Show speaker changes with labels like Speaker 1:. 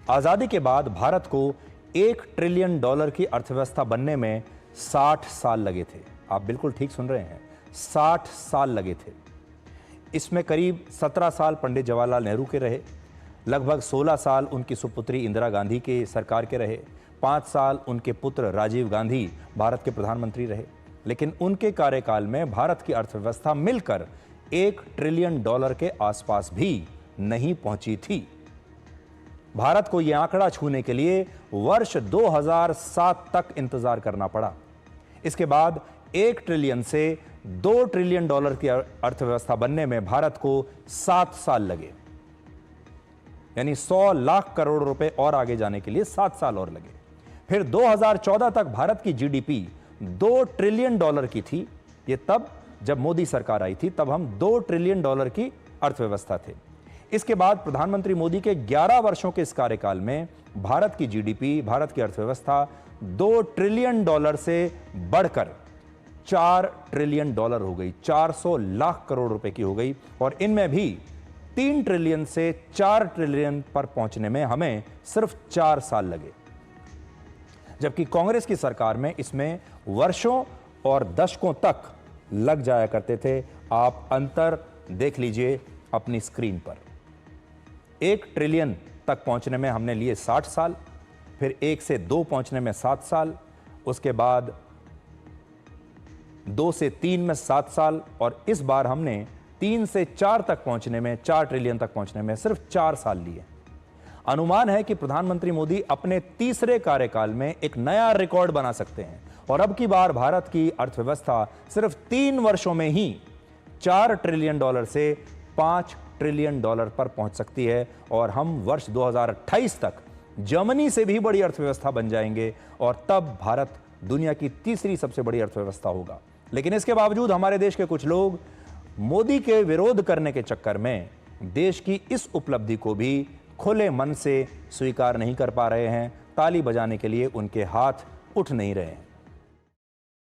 Speaker 1: आजादी के बाद भारत को $1 ट्रिलियन की अर्थव्यवस्था बनने में 60 साल लगे थे। आप बिल्कुल ठीक सुन रहे हैं, 60 साल लगे थे। इसमें करीब 17 साल पंडित जवाहरलाल नेहरू के रहे, लगभग 16 साल उनकी सुपुत्री इंदिरा गांधी के सरकार के रहे, 5 साल उनके पुत्र राजीव गांधी भारत के प्रधानमंत्री रहे। लेकिन उनके कार्यकाल में भारत की अर्थव्यवस्था मिलकर $1 ट्रिलियन के आसपास भी नहीं पहुंची थी। भारत को यह आंकड़ा छूने के लिए वर्ष 2007 तक इंतजार करना पड़ा। इसके बाद 1 ट्रिलियन से $2 ट्रिलियन की अर्थव्यवस्था बनने में भारत को 7 साल लगे, यानी 100 लाख करोड़ रुपए और आगे जाने के लिए 7 साल और लगे। फिर 2014 तक भारत की जीडीपी $2 ट्रिलियन की थी। यह तब जब मोदी सरकार आई थी, तब हम $2 ट्रिलियन की अर्थव्यवस्था थे। इसके बाद प्रधानमंत्री मोदी के 11 वर्षों के इस कार्यकाल में भारत की जीडीपी, भारत की अर्थव्यवस्था $2 ट्रिलियन से बढ़कर $4 ट्रिलियन हो गई, 400 लाख करोड़ रुपए की हो गई। और इनमें भी 3 ट्रिलियन से 4 ट्रिलियन पर पहुंचने में हमें सिर्फ 4 साल लगे, जबकि कांग्रेस की सरकार में इसमें वर्षों और दशकों तक लग जाया करते थे। आप अंतर देख लीजिए अपनी स्क्रीन पर। 1 ट्रिलियन तक पहुंचने में हमने लिए 60 साल, फिर 1 से 2 पहुंचने में 7 साल, उसके बाद 2 से 3 में 7 साल, और इस बार हमने 3 से 4 तक पहुंचने में, 4 ट्रिलियन तक पहुंचने में सिर्फ 4 साल लिए। अनुमान है कि प्रधानमंत्री मोदी अपने तीसरे कार्यकाल में एक नया रिकॉर्ड बना सकते हैं और अब की बार भारत की अर्थव्यवस्था सिर्फ 3 वर्षों में ही $4 ट्रिलियन से $5 ट्रिलियन पर पहुंच सकती है, और हम वर्ष 2028 तक जर्मनी से भी बड़ी अर्थव्यवस्था बन जाएंगे और तब भारत दुनिया की तीसरी सबसे बड़ी अर्थव्यवस्था होगा। लेकिन इसके बावजूद हमारे देश के कुछ लोग मोदी के विरोध करने के चक्कर में देश की इस उपलब्धि को भी खुले मन से स्वीकार नहीं कर पा रहे हैं। ताली बजाने के लिए उनके हाथ उठ नहीं रहे हैं।